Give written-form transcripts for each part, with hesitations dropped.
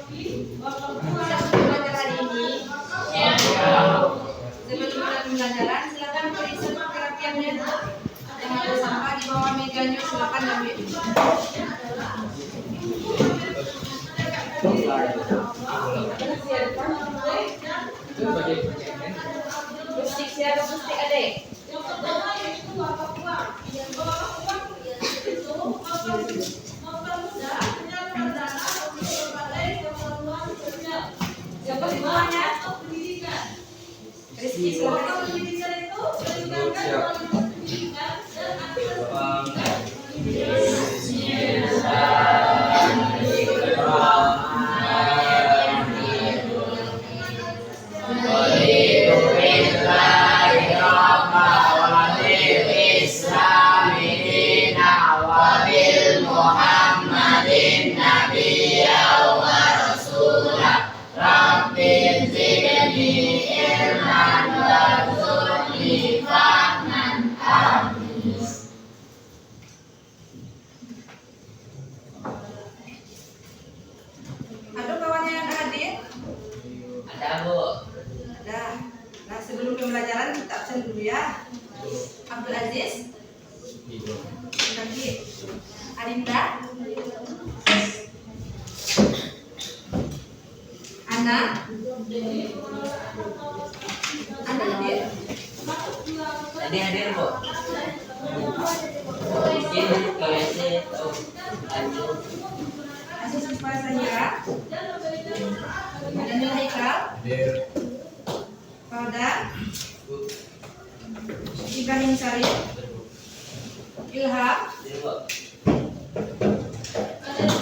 belajar hari ini. Sebelum kita pembelajaran, silakan periksa kerapiannya. Jangan ada sampah di bawah mejanya, silakan ambil. Musik siapa musik adek? Siapa semuanya? Rizky silakan. Ada kawannya yang hadir? Ada, Bu. Ada. Nah, sebelum pembelajaran kita absen dulu ya. Abdul Aziz, Naki, Arinda, Ana, hadir? Tadi hadir, Bu. Mungkin ke WC atau lanjut. Asisten kepala Sahira, Daniel Haikal, Pauda, Ibrahim Sarif, Ilham, Hadir, Bu.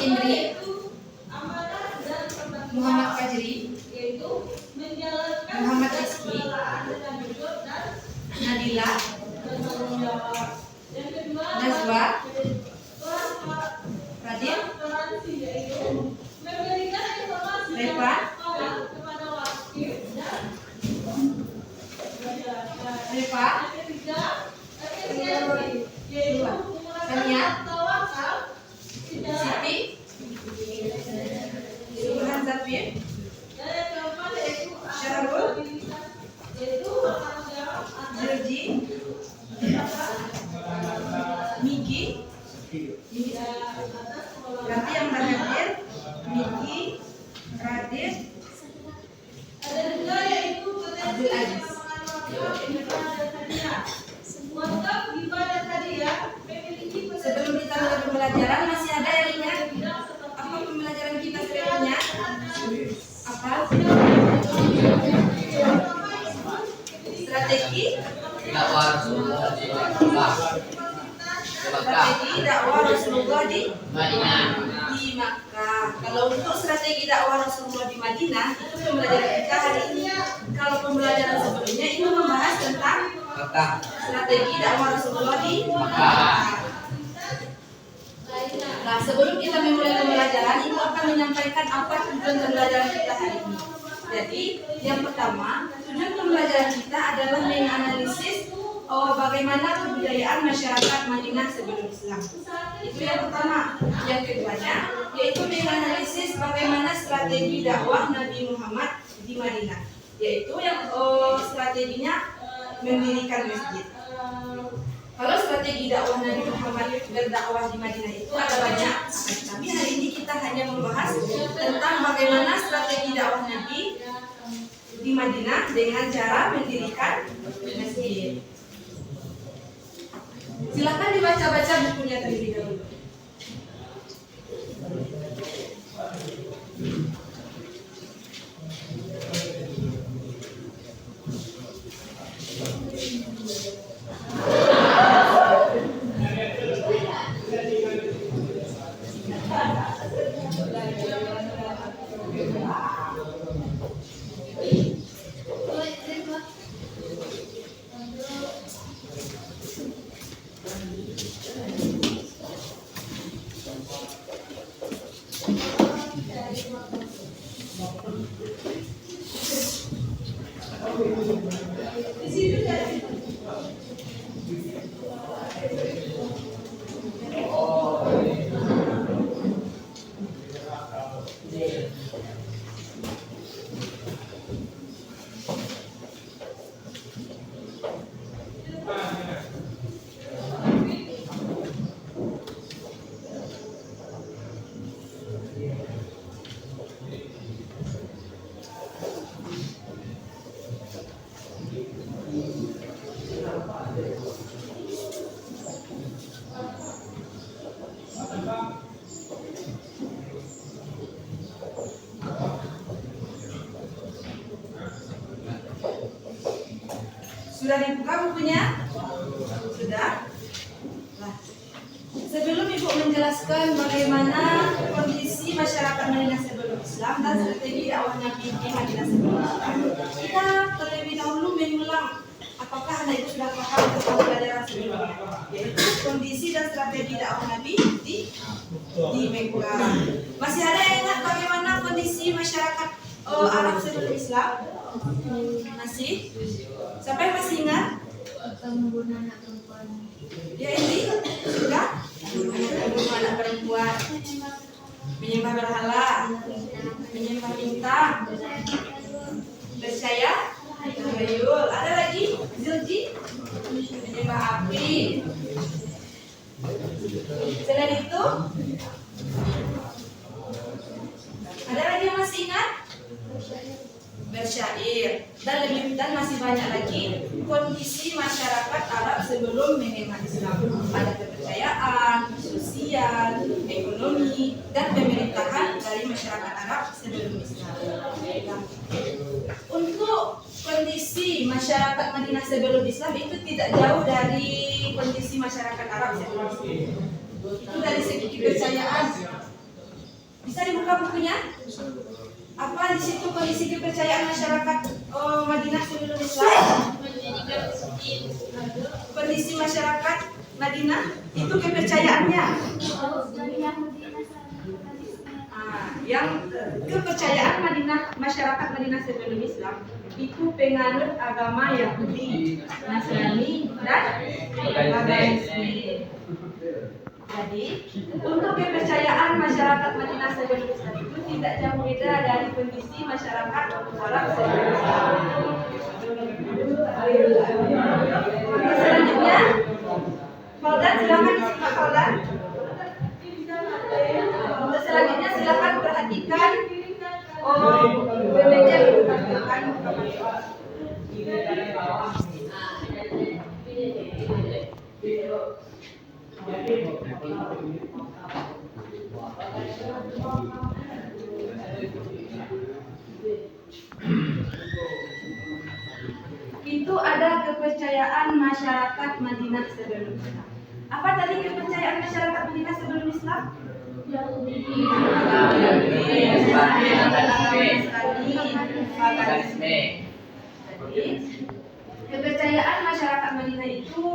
Indri, Muhammad Fajri, Muhammad Rizki, Nadila, Nazwa, Radin, Reva, Tania, Siti, Subhan Zafir, Syahrul, Jerji, Miki. Berarti yang hadir Miki, Radit, Abdul Aziz. Sebelum kita mulai pembelajaran, masih ada yang ingat apa pembelajaran kita sebelumnya? Apa? Strategi Dakwah Rasulullah di Makkah. Strategi dakwah Rasulullah di Madinah. Makkah. Kalau untuk strategi dakwah Rasulullah di Madinah, itu pembelajaran kita hari ini. Kalau pembelajaran sebelumnya itu membahas tentang Makkah. strategi dakwah Rasulullah di Makkah. Nah, sebelum kita memulai pembelajaran, Ibu akan menyampaikan apa tujuan pembelajaran kita hari ini. Jadi, yang pertama, tujuan pembelajaran kita adalah menganalisis bagaimana kebudayaan masyarakat Madinah sebelum Islam. Itu yang pertama. Yang keduanya, yaitu menganalisis bagaimana strategi dakwah Nabi Muhammad di Madinah. Yaitu yang strateginya mendirikan masjid. Kalau strategi dakwah Nabi Muhammad berdakwah di Madinah itu ada banyak, tapi hari ini kita hanya membahas tentang bagaimana strategi dakwah Nabi di Madinah dengan cara mendirikan masjid. Silakan dibaca-baca bukunya terlebih dahulu. Sudah dibuka bukunya? Sudah? Nah, sebelum Ibu menjelaskan bagaimana kondisi masyarakat Madinah sebelum Islam dan strategi dakwah Nabi di Madinah sebelum Islam, kita terlebih dahulu mengulang apakah anak Ibu sudah paham tentang pelajaran sebelumnya, yaitu kondisi dan strategi dakwah Nabi di Mekah. Masih ada yang ingat bagaimana kondisi masyarakat Arab sebelum Islam? Masih? Siapa yang masih ingat? Membunuh anak perempuan. Ya ini sudah membunuh anak perempuan, menyembah berhala, menyembah bintang, percaya tabayul. Ada lagi zilji, menyembah api. Selain itu, ada lagi yang masih ingat? Bersyair dan masih banyak lagi kondisi masyarakat Arab sebelum menerima Islam. Ada kepercayaan, sosial, ekonomi, dan pemerintahan dari masyarakat Arab sebelum Islam. Untuk kondisi masyarakat Madinah sebelum Islam itu tidak jauh dari kondisi masyarakat Arab sebelum Islam. Itu dari segi kepercayaan. Bisa dibuka bukunya? Apa di situ kondisi kepercayaan masyarakat Madinah sebelum Islam? Kondisi masyarakat Madinah itu kepercayaannya. Yang kepercayaan masyarakat Madinah sebelum Islam itu penganut agama Yahudi, Nasrani, dan Paganisme. Jadi, untuk kepercayaan masyarakat Madinah sebelum Islam itu tidak jauh beda dari kondisi masyarakat Arab sebelum Islam. Selanjutnya, Faudan silakan disimak Faudan. Untuk selanjutnya silakan perhatikan meja ditampilkan. Itu ada kepercayaan masyarakat Madinah sebelum Islam. Apa tadi kepercayaan masyarakat Madinah sebelum Islam? Kepercayaan masyarakat Madinah itu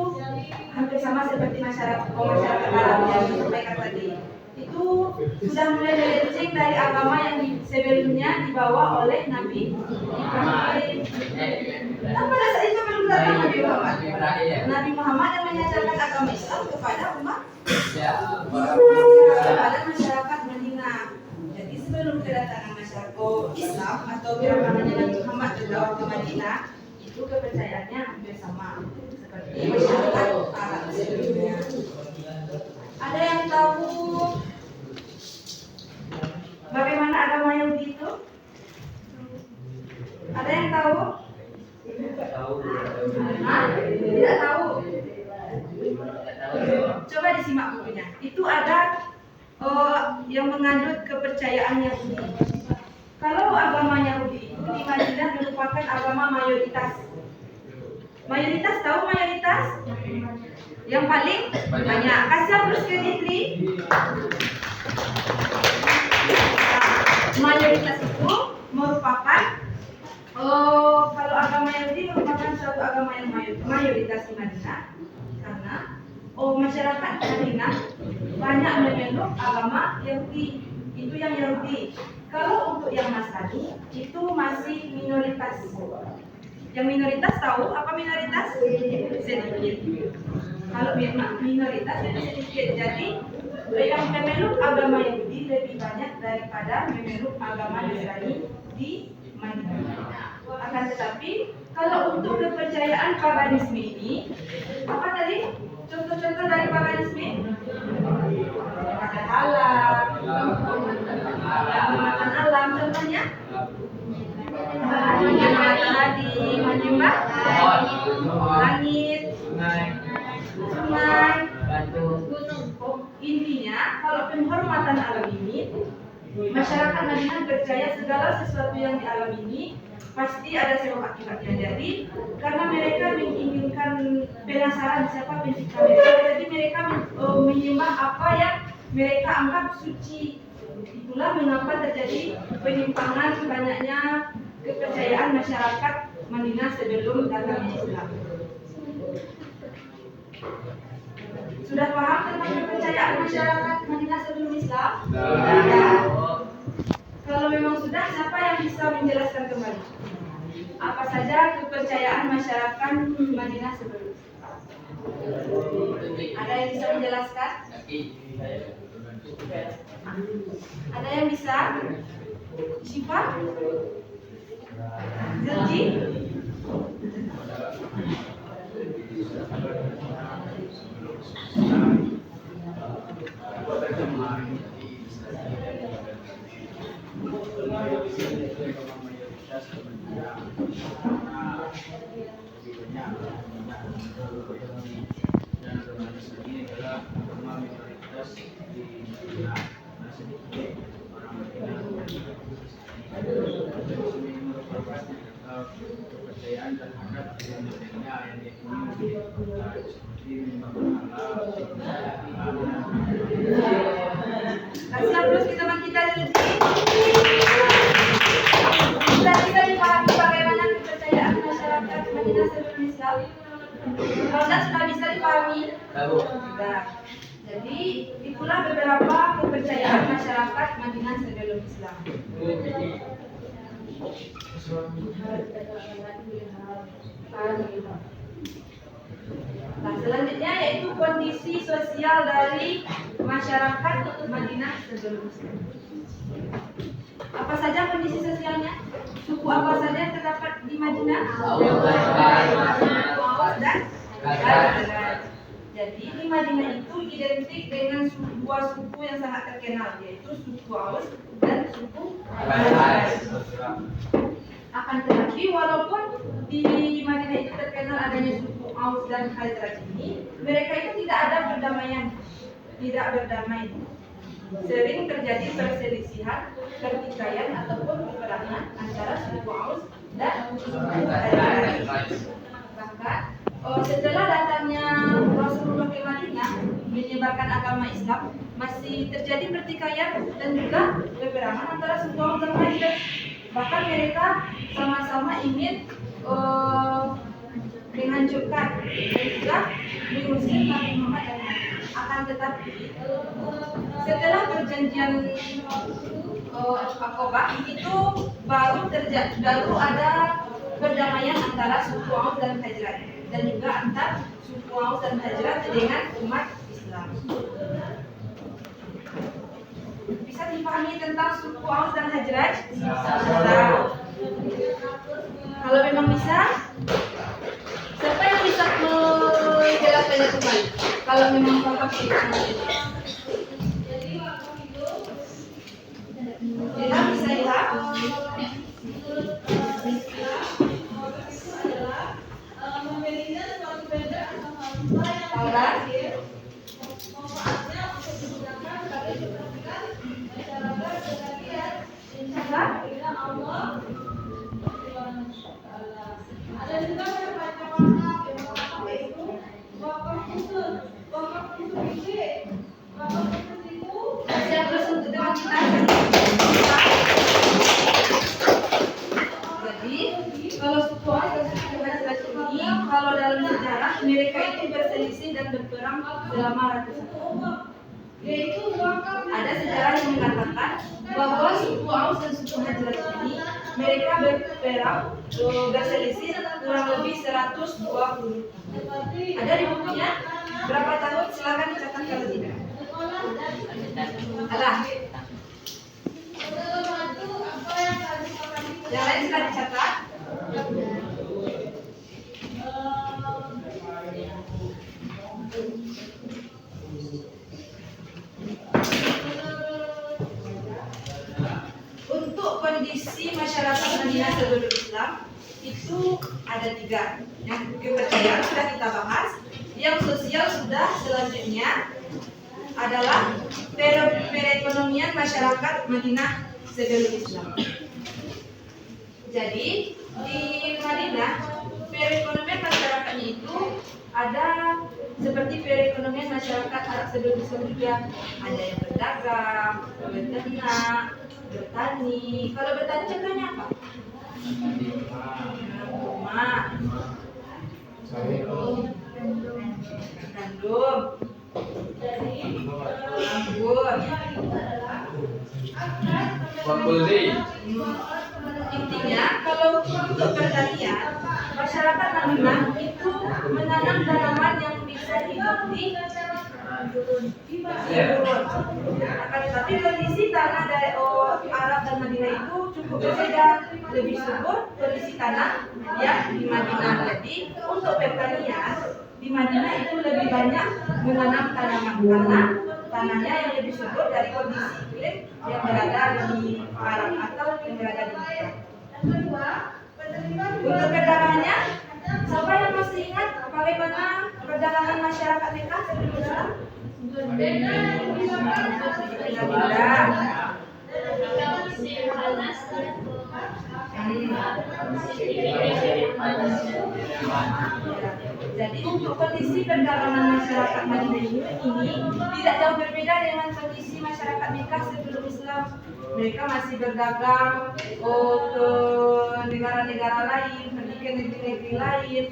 hampir sama seperti masyarakat Arab yang disampaikan tadi. Itu sudah mulai melenceng dari agama yang sebelumnya dibawa oleh Nabi Ibrahim. Dan pada saat itu belum datang Nabi Muhammad. Nabi Muhammad yang mengajarkan agama Islam kepada umat, kepada masyarakat Madinah. Jadi sebelum kedatangan masyarakat Islam atau kedatangannya Nabi Muhammad berdakwah ke Madinah, itu kepercayaannya hampir sama seperti masyarakat Arab sebelumnya. Ada yang tahu bagaimana agama Yahudi itu? Ada yang tahu? Tidak tahu. Coba disimak bukunya. Itu ada yang menganut kepercayaan Yahudi. Kalau agama Yahudi itu di Madinah merupakan agama mayoritas. Mayoritas tahu mayoritas? Yang paling banyak. Kasih plus kreditri. Mayoritas itu merupakan kalau agama Yahudi merupakan suatu agama yang mayoritas di Madinah karena masyarakat Madinah banyak memeluk agama Yahudi, itu yang Yahudi. Kalau untuk yang Nasrani itu masih minoritas. Yang minoritas tahu apa minoritas? Sedikit. Kalau minoritas itu sedikit. Jadi yang memeluk agama Yahudi lebih banyak daripada memeluk agama Nasrani di Madinah. Akan tetapi kalau untuk kepercayaan paganisme ini, apa tadi? Contoh-contoh dari paganisme? Ada alam, penghormatan alam, contohnya menyembah matahari, menyembah langit, sungai, gunung. Intinya, kalau penghormatan alam ini, masyarakat Madinah percaya segala sesuatu yang di alam ini pasti ada sebab akibatnya. Jadi, karena mereka menginginkan penasaran siapa pencipta mereka, jadi mereka menyembah apa yang mereka anggap suci. Itulah mengapa terjadi penyimpangan banyaknya kepercayaan masyarakat Madinah sebelum datangnya Islam. Sudah paham tentang kepercayaan masyarakat Madinah sebelum Islam? Kalau memang sudah, siapa yang bisa menjelaskan kembali? Apa saja kepercayaan masyarakat Madinah sebelum Islam? Ada yang bisa menjelaskan? Ada yang bisa? Syifa? Zulji? Kepercayaan terhadap dirinya yang diakini seperti Kasih aplaus ke teman kita Zulji. Sudah bisa dipahami bagaimana kepercayaan masyarakat Madinah sebelum Islam? Kalau sudah bisa dipahami? Sudah. Jadi itulah beberapa kepercayaan masyarakat Madinah sebelum Islam. Nah, selanjutnya yaitu kondisi sosial dari masyarakat Madinah sebelum Islam. Apa saja kondisi sosialnya? Suku apa saja yang terdapat di Madinah? Aus dan Khazraj. Jadi di Madinah itu identik dengan dua suku yang sangat terkenal, yaitu suku Aus dan suku Khazraj. Akan tetapi walaupun di Madinah itu terkenal adanya suku Aus dan Khazraj ini, mereka itu tidak ada perdamaian, tidak berdamai. Sering terjadi perselisihan, pertikaian ataupun peperangan antara suku Aus dan suku Khazraj. Bahkan setelah datangnya Rasulullah ke Madinah menyebarkan agama Islam, masih terjadi pertikaian dan juga peperangan antara suku Aus dan Khazraj. Bahkan mereka sama-sama ingin menghancurkan dan juga mengusir Nabi Muhammad dari Madinah. Akan tetapi setelah perjanjian Aqabah itu baru ada perdamaian antara suku Aus dan Khazraj dan juga antar suku Aus dan Khazraj dengan umat Islam. Bisa dipahami tentang suku Aus dan Khazraj? Bisa. Kalau memang bisa, siapa yang bisa menjelaskannya kembali? Kalau memang paham Ila bisa Ila? Aura? Siap terus untuk teman kita. Jadi kalau suku Aus dan suku Khazraj ini, kalau dalam sejarah mereka itu berselisih dan berperang selama ratusan tahun. Ada sejarah yang mengatakan bahwa suku Aus dan suku Khazraj ini mereka berperang berselisih kurang lebih 120. Ada di bukunya berapa tahun? Silakan dicatat kalau tidak. Alah. Yang lain sudah dicatat. Untuk kondisi masyarakat Madinah sebelum Islam itu ada 3. Yang kepercayaan sudah kita bahas, yang sosial sudah, selanjutnya adalah perekonomian masyarakat Madinah sebelum Islam. Jadi di Madinah perekonomian masyarakatnya itu ada seperti perekonomian masyarakat Arab sebelum Islam juga. Ada yang berdagang, beternak, bertani. Kalau bertani contohnya apa? Rumah, gandum, anggur. Intinya kalau untuk pertanian, masyarakat Madinah itu menanam tanaman yang bisa hidup di gurun. Akan tetapi kondisi tanah dari Arab dan Madinah itu cukup berbeda, lebih subur kondisi tanah yang di Madinah. Jadi untuk pertanian di Madinah itu lebih banyak menanam tanaman karena tanahnya yang lebih subur dari kondisi iklim yang berada di Arab atau yang berada di Mekah. Untuk perdagangannya, siapa yang masih ingat bagaimana perdagangan masyarakat Mekah sebelum Islam? Jadi untuk kondisi perdagangan masyarakat Madinah ini tidak jauh berbeda dengan kondisi masyarakat Mekah sebelum Islam. Mereka masih berdagang ke negara-negara lain, pergi ke negeri-negeri lain,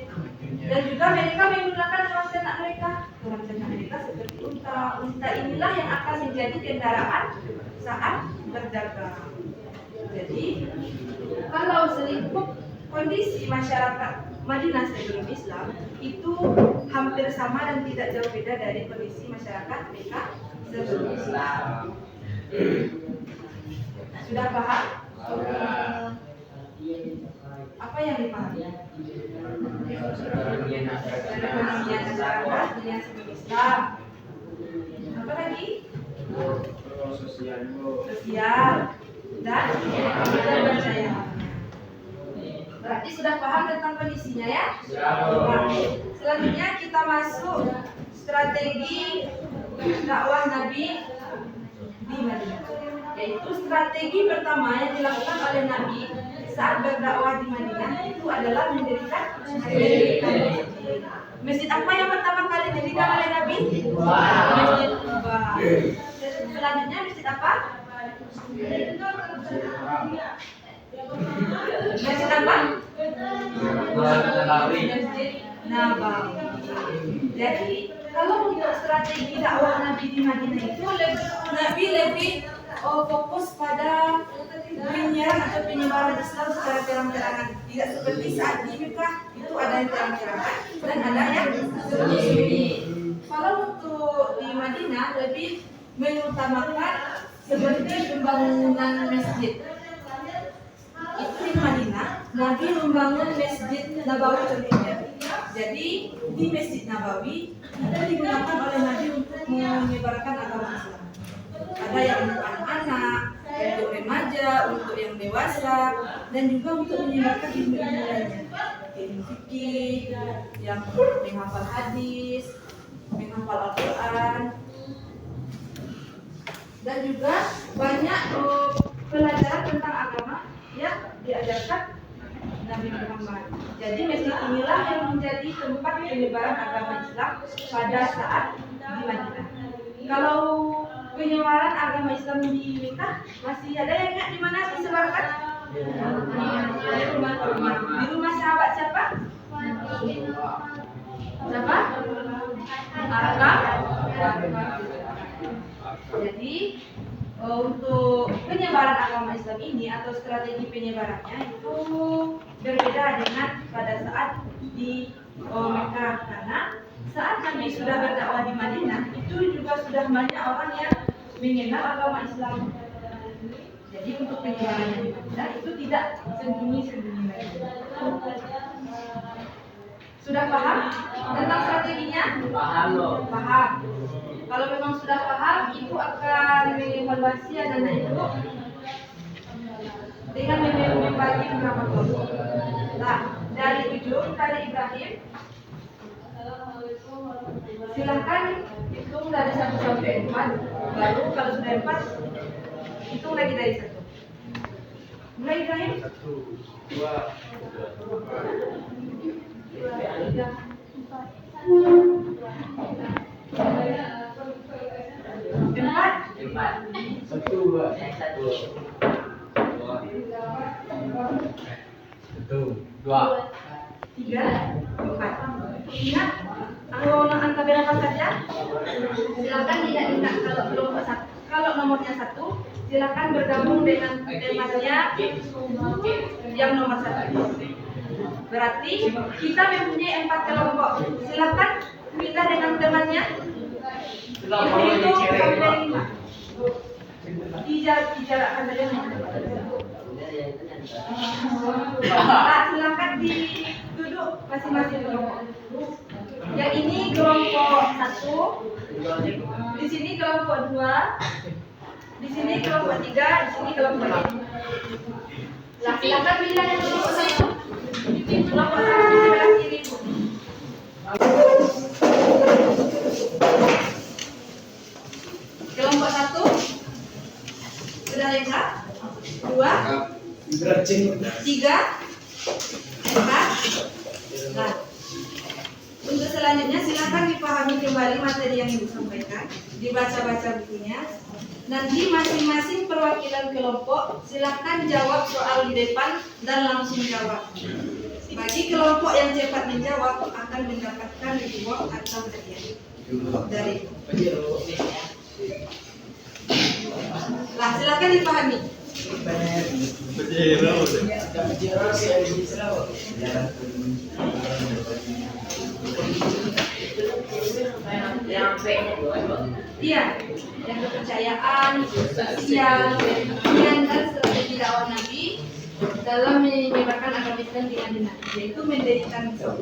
dan juga mereka menggunakan hewan ternak mereka. Hewan ternak mereka seperti unta. Unta inilah yang akan menjadi kendaraan saat berdagang. Jadi kalau selingkuh kondisi masyarakat Madinah sebelum Islam itu hampir sama dan tidak jauh beda dari kondisi masyarakat Mekah sebelum Islam. Sudah paham? Apa yang dipahami? Perekonomian masyarakat Madinah sebelum Islam. Apa lagi? Sosial dan kepercayaan. Berarti sudah paham tentang kondisinya ya? Nah, selanjutnya kita masuk strategi dakwah Nabi di Madinah. Yaitu strategi pertama yang dilakukan oleh Nabi saat berdakwah di Madinah itu adalah mendirikan masjid. Masjid apa yang pertama kali didirikan oleh Nabi? Masjid Kuba. Selanjutnya masjid apa? Masjid apa? Masjid Nabawi. Jadi kalau untuk strategi dakwah Nabi di Madinah itu Nabi lebih fokus pada penyiaran atau penyebaran Islam secara terang-terangan. Tidak seperti saat di Mekah itu ada yang terang-terangan dan ada yang sembunyi. Kalau untuk di Madinah lebih mengutamakan seperti pembangunan masjid. Itu di Madinah, Nabi membangun Masjid Nabawi contohnya. Jadi di Masjid Nabawi itu digunakan oleh Nabi untuk menyebarkan agama Islam. Ada yang untuk anak-anak, untuk remaja, untuk yang dewasa, dan juga untuk menyebarkan ilmu-ilmu lainnya. Ilmu fikih, yang menghafal hadis, menghafal Al-Quran, dan juga banyak pelajaran tentang agama yang diajarkan Nabi Muhammad. Jadi masjid inilah yang menjadi tempat penyebaran agama Islam pada saat di Madinah. Kalau penyebaran agama Islam di Mekah masih ada yang ingat di mana disebarkan? Di rumah-rumah. Di rumah sahabat siapa? Siapa? Arqam. Jadi untuk penyebaran agama Islam ini atau strategi penyebarannya itu berbeda dengan pada saat di Mekah, karena saat Nabi sudah berdakwah di Madinah itu juga sudah banyak orang yang mengenal agama Islam. Jadi untuk penjualannya di Madinah itu tidak sembunyi-sembunyi lagi. Sudah paham tentang strateginya? Paham loh. Paham. Kalau memang sudah paham, ibu akan mengevaluasi anak-anak ibu dengan membagi beberapa kelompok. Nah, dari ujung tali Ibrahim, silahkan hitung dari 1 sampai 4. Baru kalau sudah 4, hitung lagi dari 1. Mulai Ibrahim. 1, 2, 3, 4. 4. 1, 2, Yang 1. 2, 3, 4. Ingat, angka berapa saja? Silakan tidak ingat kalau kelompok 1. Kalau nomornya 1, silakan bergabung dengan temannya yang nomor 1. Berarti kita mempunyai 4 kelompok. Silakan pindah dengan temannya. Itu sampai 5. Dijarakkan saja. Nah, silakan duduk masing-masing kelompok. Yang ini kelompok 1, di sini kelompok 2, di sini kelompok 3, di sini kelompok 5. Nah, silakan pilih yang kelompok 1. Kelompok 1 di sebelah kiri, Bu. Kelompok 1 sudah lengkap. 2, 3, 4. Nah, untuk selanjutnya silakan dipahami kembali materi yang Ibu sampaikan, dibaca-baca bukunya. Nanti masing-masing perwakilan kelompok silakan jawab soal di depan dan langsung jawab. Bagi kelompok yang cepat menjawab akan mendapatkan reward atau hadiah dari. Lah, silakan dipahami. Iya, yang kepercayaan, sosial, kemudian dan strategi dakwah Nabi dalam menyebarkan agama Islam di Madinah, yaitu mendirikan misal.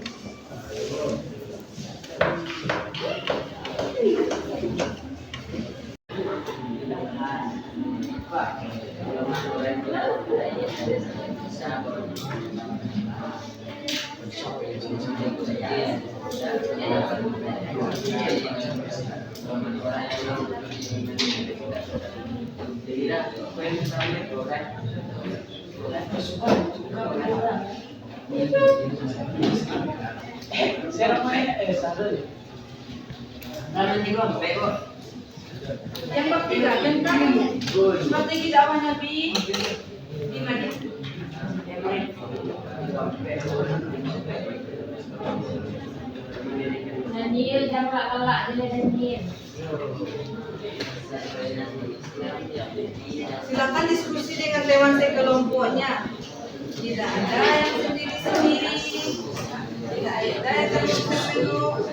Yang bab 3 tentang strategi dakwah Nabi di Madinah. Daniel jangan galak dia Daniel. Silakan diskusi dengan dewan sekelompoknya. Tidak ada yang sendiri-sendiri. Tidak ada yang terlalu.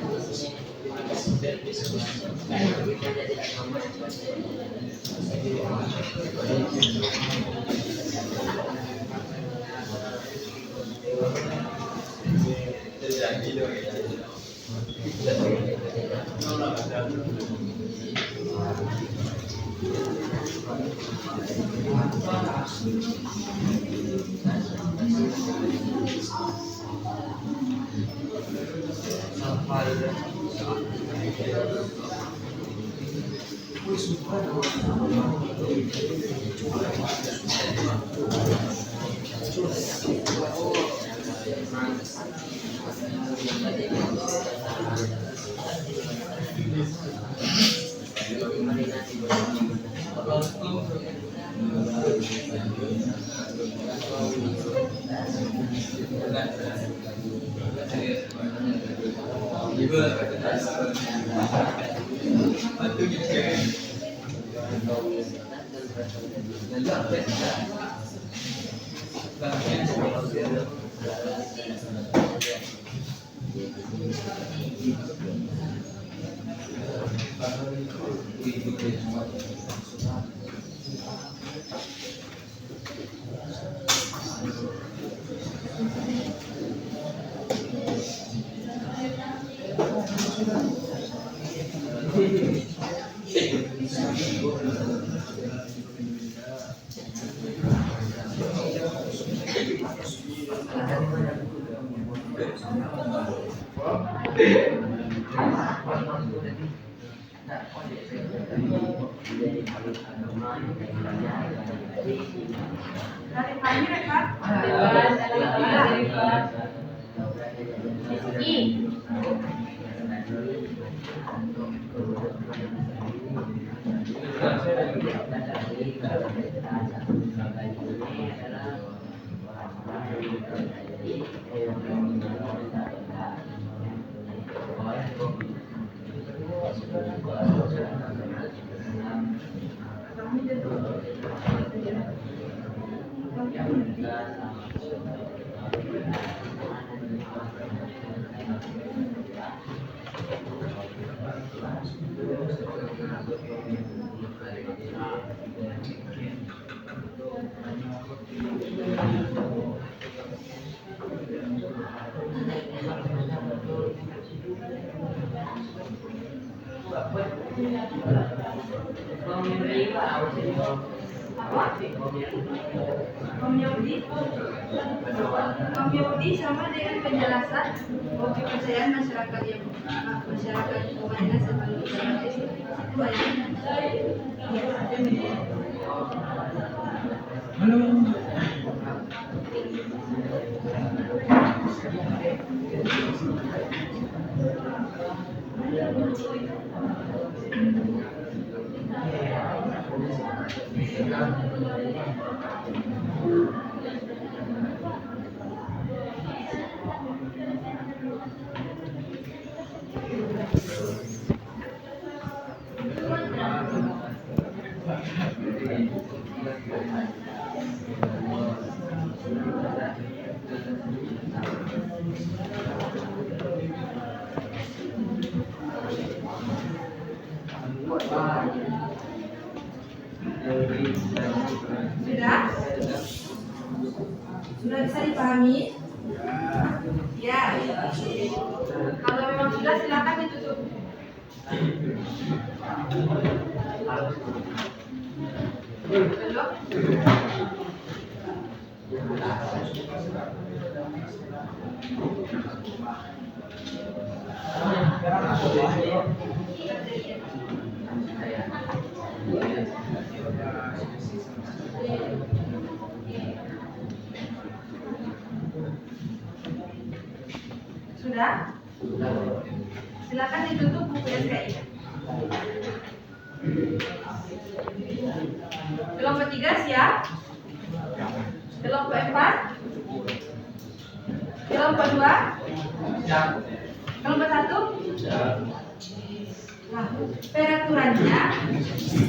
Dari pagi rekat. Komyodi sama dengan penjelasan bahwa kepercayaan masyarakat yang masyarakat Ukraina sebelum Israel itu sudah bisa dipahami? Ya. Kalau memang sudah, silakan ditutup. Belum? Sudah? Silakan ditutup buku SKI. Kelompok 3 siap? Kelompok 4? Kelompok 2? Kelompok 1? Nah, peraturannya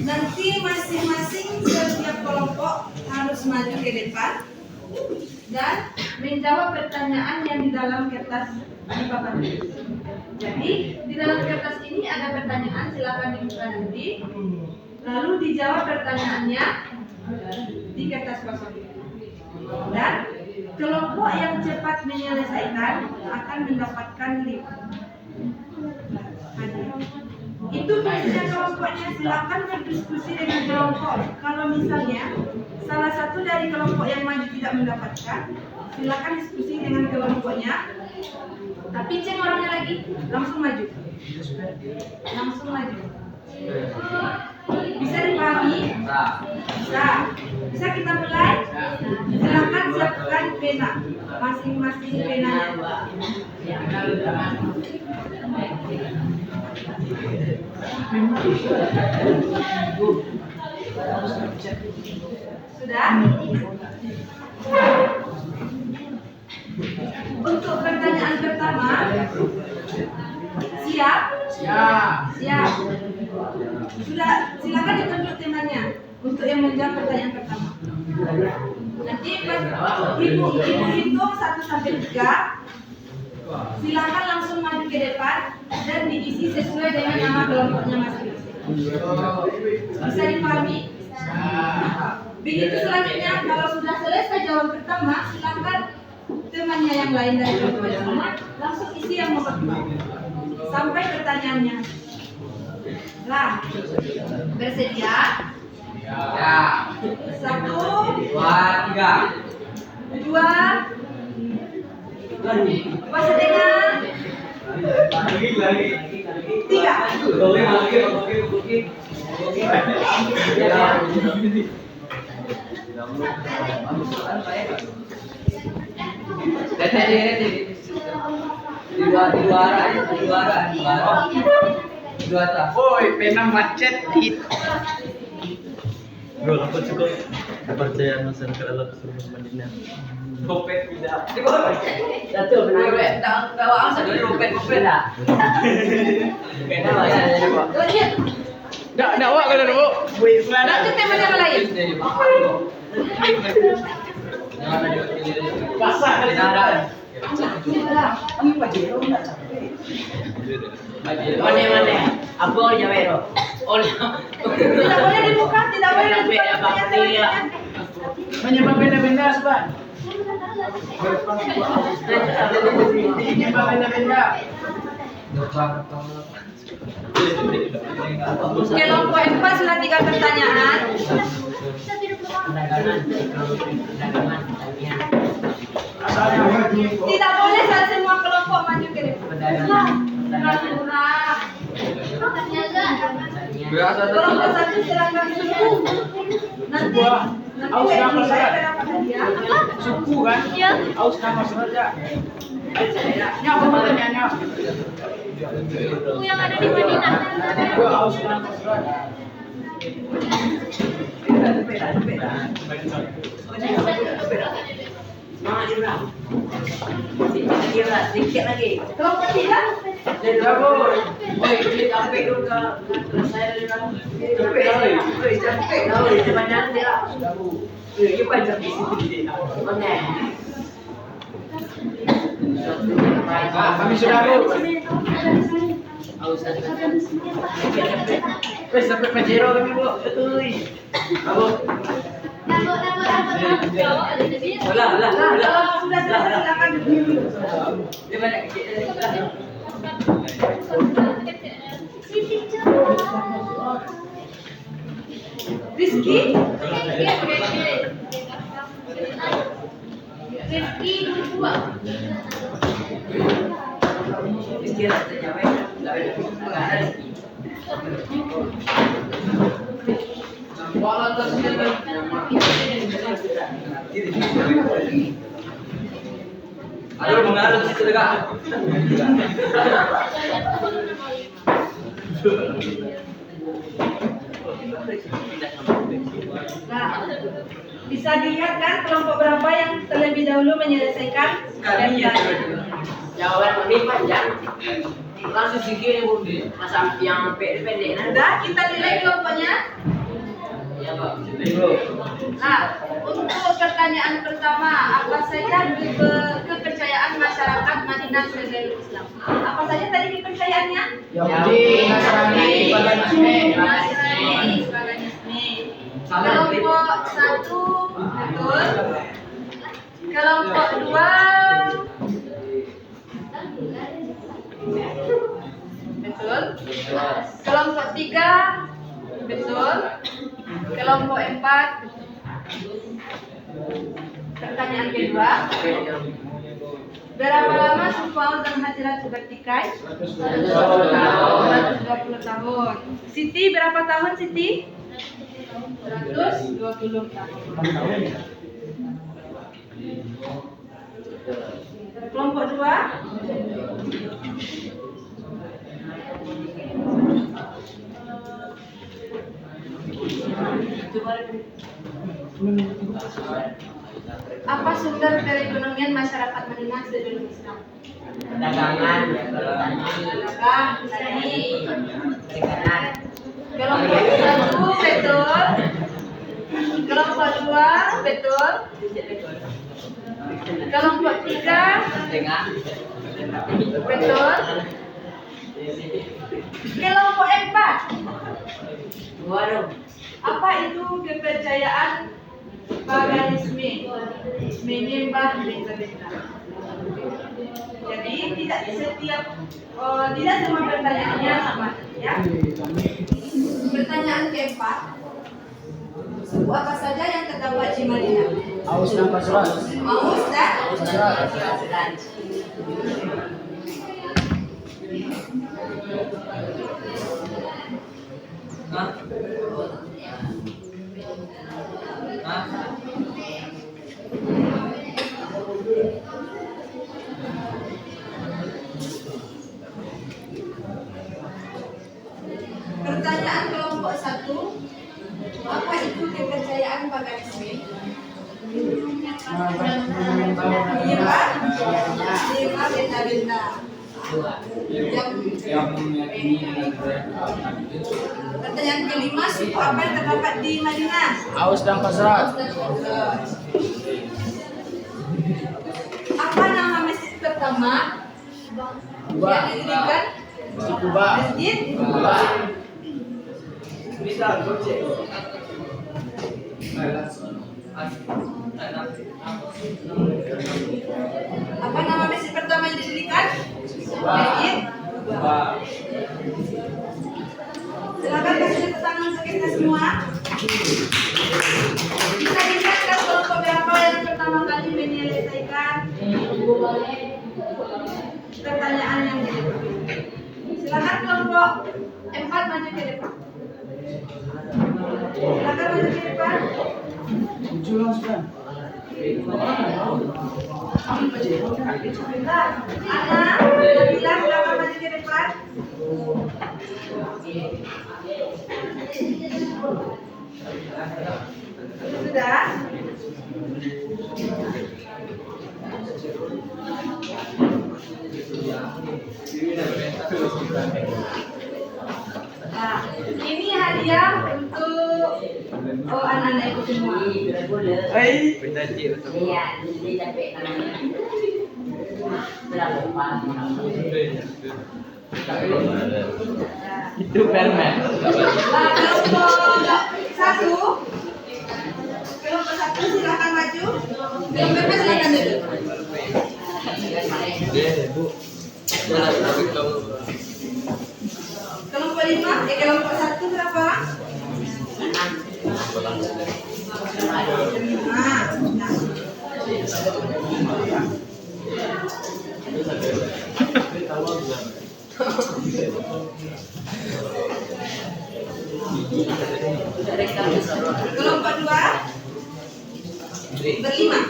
nanti masing-masing setiap kelompok harus maju ke depan dan menjawab pertanyaan yang di dalam kertas di papan. Jadi di dalam kertas ini ada pertanyaan, silakan dibuka nanti, lalu dijawab pertanyaannya di kertas kosong. Dan kelompok yang cepat menyelesaikan akan mendapatkan link. Itu biasanya kelompoknya, silakan berdiskusi dengan kelompok. Kalau misalnya salah satu dari kelompok yang maju tidak mendapatkan, silakan diskusi dengan kelompoknya. Tapi ceng orangnya lagi, langsung maju. Langsung maju. Bisa dipahami? Bisa. Bisa kita mulai? Silakan siapkan pena, masing-masing penanya. Sudah? Untuk pertanyaan pertama, siap? Siap. Sudah, silakan ditunjuk temannya untuk yang menjawab pertanyaan pertama. Nanti pas ibu hitung 1 sampai 3, Silakan langsung maju ke depan dan diisi sesuai dengan nama kelompoknya masing-masing. Bisa dipahami? Begitu selanjutnya, kalau sudah selesai jawaban pertama, silakan temannya yang lain dari kelompok yang sama langsung isi yang nomor 2 sampai pertanyaannya. Nah, bersedia? Ya. 1, 2, 3. 2, masih dengar? 3. Di dua tak. Woi, pena macet hit. Bro, aku cukup kepercayaan masyarakat adalah keseluruhan Madinah. Dompet tidak. Satu benar. Tahu angsa dulu dompet dah. Kenapa ya? Lanjut. Dak wak kalau dulu. Woi, Lanjut teman yang lain. Basah kali Mana? Apa Jawero? Tidak boleh dibuka, tidak boleh dibuka. menyembah benda-benda sebab. Menyembah benda-benda. Kelompok 4 sudah 3 pertanyaan. Tidak boleh saat semua kelompok maju ke depan. Kelompok 1 silakan suku. Nanti Aus nama saya serat. dapat hadiah. Suku kan? Aus nama saja. Nyak apa pertanyaannya? Suku yang ada di Madinah. Gua aus nama serat. Sedikit lagi. Kelompok 3 Jabur. Woi, ini sampai dulu ke saya dulu. Capek kau di depan dia. Ini panjang di sini. Mana? Kami sudah bu. Wes sampai Pajero kami bu. Abu. Ulah. Kalau sudah selesai silakan berdiri. Di mana? Rizky, Rifki dua. Istirahat saja, enggak ada. Aduh, mengaruh di situ dekat. nah, bisa dilihat kan kelompok berapa yang terlebih dahulu menyelesaikan pertanyaan. Jawaban ini panjang. Langsung sikit Bu. Masa yang pendek Sudah, kita nilai kelompoknya. Ya, Pak. Nah, untuk pertanyaan pertama, apa saja kepercayaan masyarakat Madinah sebagai Islam? Apa saja tadi kepercayaannya? Yahudi, Nasrani, Paganisme. Nasrani, paganisme. Kelompok 1 betul. Kelompok 2 betul. Kelompok 3 betul. Kelompok 4 pertanyaan kedua, berapa lama suku Aus dan Hajarat bertikai? 120 tahun. Siti berapa tahun Siti? 120 tahun. Kelompok 2 apa sumber perekonomian masyarakat Madinah sebelum Islam? Dagangan, Dagang, tani. perikanan. Kelompok 1 betul. Kelompok 2 betul. Kelompok 3 Dengan Betul. Kelompok 4. Waduh. Apa itu kepercayaan paganisme? Menyembah benda-benda. Jadi tidak semua pertanyaannya sama ya. Pertanyaan keempat. Suku apa saja yang terdapat di Madinah? Aus dan Khazraj. Aus dan pertanyaan kelompok 1. Apa itu kepercayaan paganisme? Menyembah benda-benda. Pertanyaan kelima, suku apa yang terdapat di Madinah? Aus dan Khazraj. Apa nama masjid pertama yang didirikan? Masjid Kuba. Masjid Kuba. Apa nama masjid pertama yang didirikan? Masjid Kuba. Silakan kasih tangan untuk kita semua. Bisa diingatkan kelompok berapa yang pertama kali menyelesaikan pertanyaan yang di depan. Silakan kelompok 4 maju ke depan. Silakan maju ke depan. Sebentar. Ana, Nabila, silakan maju ke depan. Sudah? Nah, ini hadiah untuk anak-anak itu semua. Benda cik. Iya, jadi capek namanya. Berapa Pak? Itu permen. Nah, kelompok 1 silakan maju. Kelompok 2 silakan duduk. Bu. Kelompok 5, kelompok 1 berapa? 5. Kelompok 2 berlima.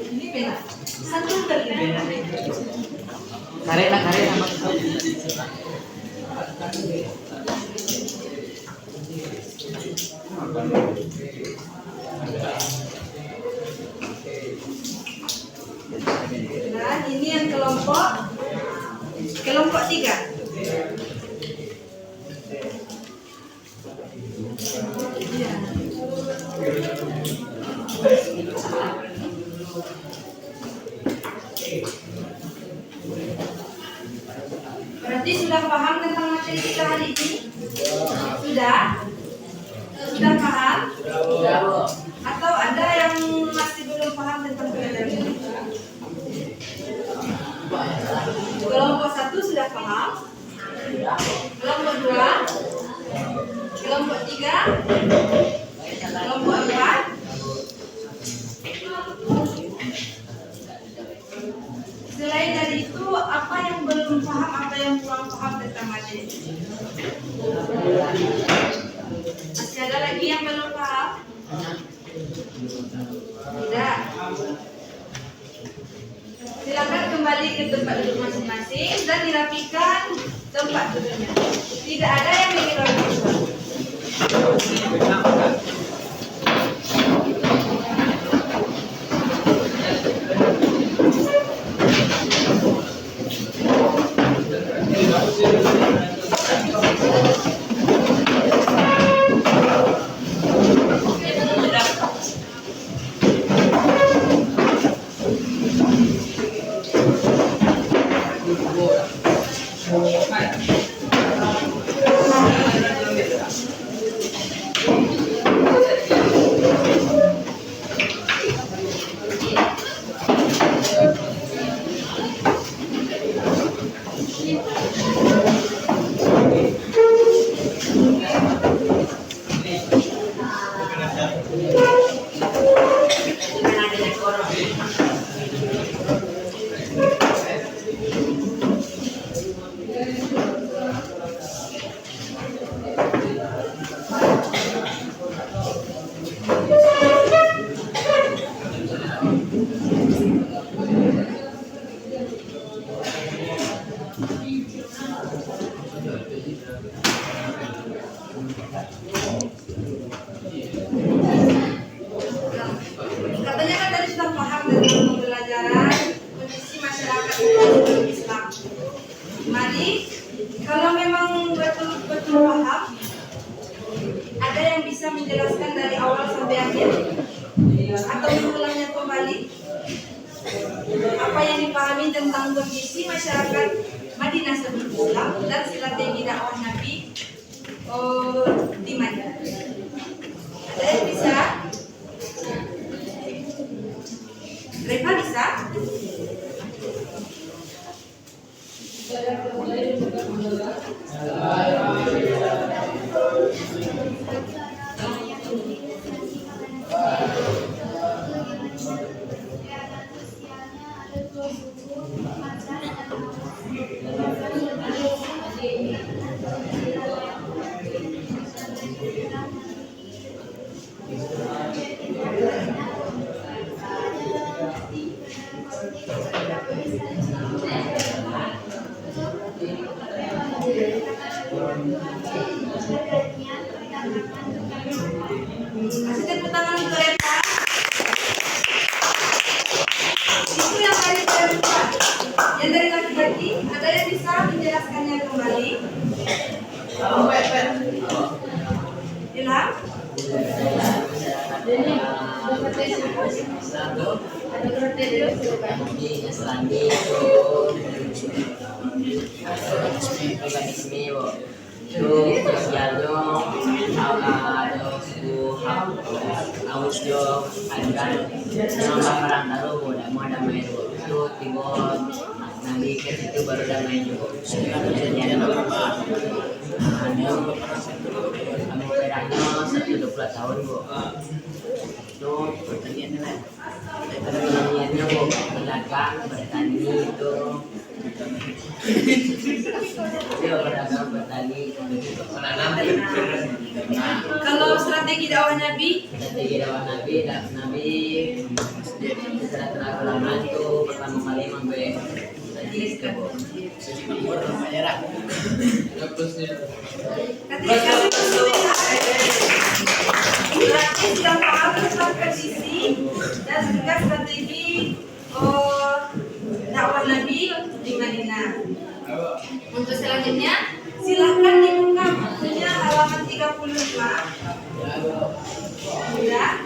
Ini beda. 1 berlima. Karena Nah, ini yang kelompok 3. Iya. Berarti sudah paham tentang materi kita hari ini? Sudah? Sudah paham? Atau ada yang masih belum paham tentang pelajaran ini? Kelompok 1 sudah paham? Kelompok 2? Kelompok 3? Kelompok 4? Selain dari itu, apa yang belum paham, apa yang kurang paham tentang materi ini? Masih ada lagi yang belum paham? Tidak. Silakan kembali ke tempat duduk masing-masing dan dirapikan tempat duduknya. Tidak ada yang ingin rapikan. Islam. Mari, kalau memang betul-betul paham, ada yang bisa menjelaskan dari awal sampai akhir atau mengulangnya kembali apa yang dipahami tentang kondisi masyarakat Madinah sebelum Islam dan strategi dakwah Nabi di Madinah. Ada yang bisa? Reva bisa? Kasih tepuk tangan untuk Reva. Itu yang dari perempuan. Yang dari laki-laki, ada yang bisa menjelaskannya kembali? Ilham? Nanti ke situ baru damai juga. Kejadian apa? Kamu bedanya 120 tahun bu. Itu pertaniannya, pertaniannya bu, pedagang, bertani itu. Dia berdagang bertani. Kalau strategi dakwah Nabi? Strategi dakwah Nabi, setelah kenal ulama itu pertama kali mengambil Jelaskan. Berarti sudah paham tentang kondisi dan juga strategi dakwah Nabi di Madinah. Untuk selanjutnya, silahkan dibuka bukunya halaman 35. Ya,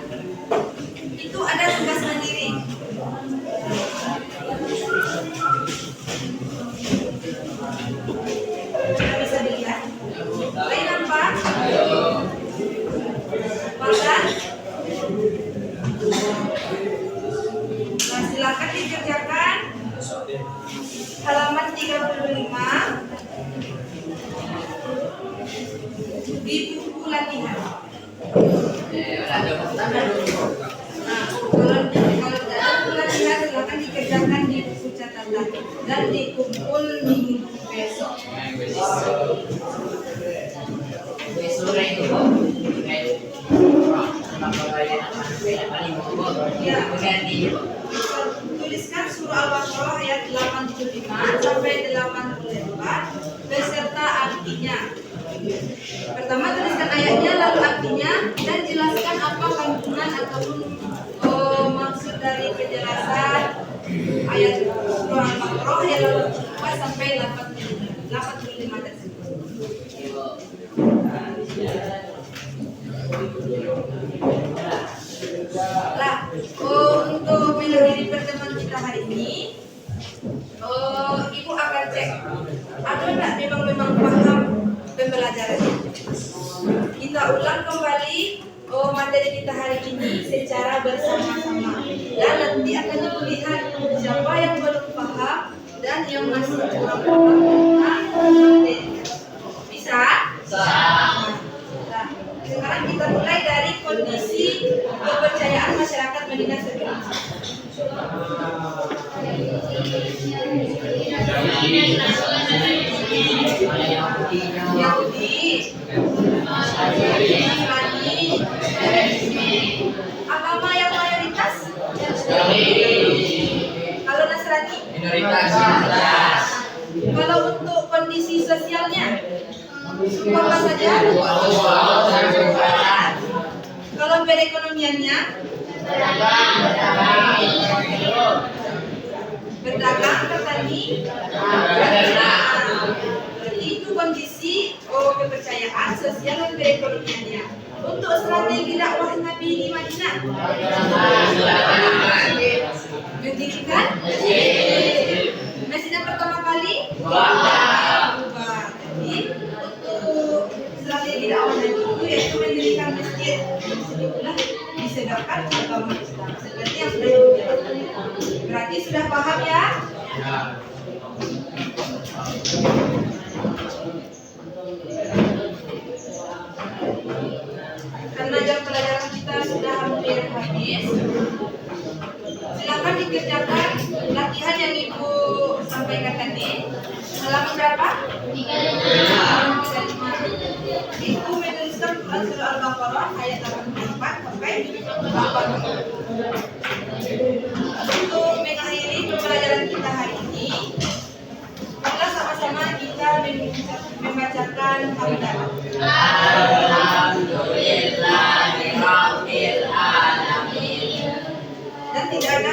itu ada tugas mandiri. Bisa dilihat. Lain apa? Makan? Nah, silakan dikerjakan halaman 35 di buku latihan. Nah, kalau dalam buku latihan silakan dikerjakan di buku catatan dan dikumpul minggu besok. Ya, tuliskan surah Al-Baqarah ayat 85 sampai 84 beserta artinya. Pertama tuliskan ayatnya lalu artinya dan jelaskan apa kandungan ataupun maksud dari penjelasan ayat surah Al-Baqarah ayat 84 sampai 85 tersebut. Lah, untuk mengakhiri pertemuan kita hari ini, Ibu akan cek ada nggak memang paham pembelajarannya. Kita ulang kembali materi kita hari ini secara bersama-sama dan nanti akan dilihat siapa yang belum paham dan yang masih kurang paham tentang materi. Bisa? Nah, sekarang kita mulai dari kondisi kepercayaan masyarakat Madinah sebelum Yahudi, Nasrani, agama yang mayoritas. Kalau Nasrani, minoritas. kalau untuk kondisi sosialnya, apa saja? Kalau perekonomiannya, berdagang, bertani. kami. Jadi itu kondisi kepercayaan sosial dan perekonomiannya. Untuk strategi dakwah Nabi di Madinah, mendirikan masjid yang pertama kali. Jadi untuk strategi dakwah Nabi itu yaitu mendirikan masjid. Itulah disebabkan agama Islam seperti yang sudah dijelaskan. Berarti sudah paham ya? Karena jam pelajaran kita sudah hampir habis, silakan dikerjakan latihan yang Ibu sampaikan tadi. Halaman berapa? 35. Itu menuliskan Quran surah Al-Baqarah ayat 84 sampai 80. Untuk mengakhiri pembelajaran kita hari ini, mari sama-sama kita membacakan hamdalah. Dan tidak ada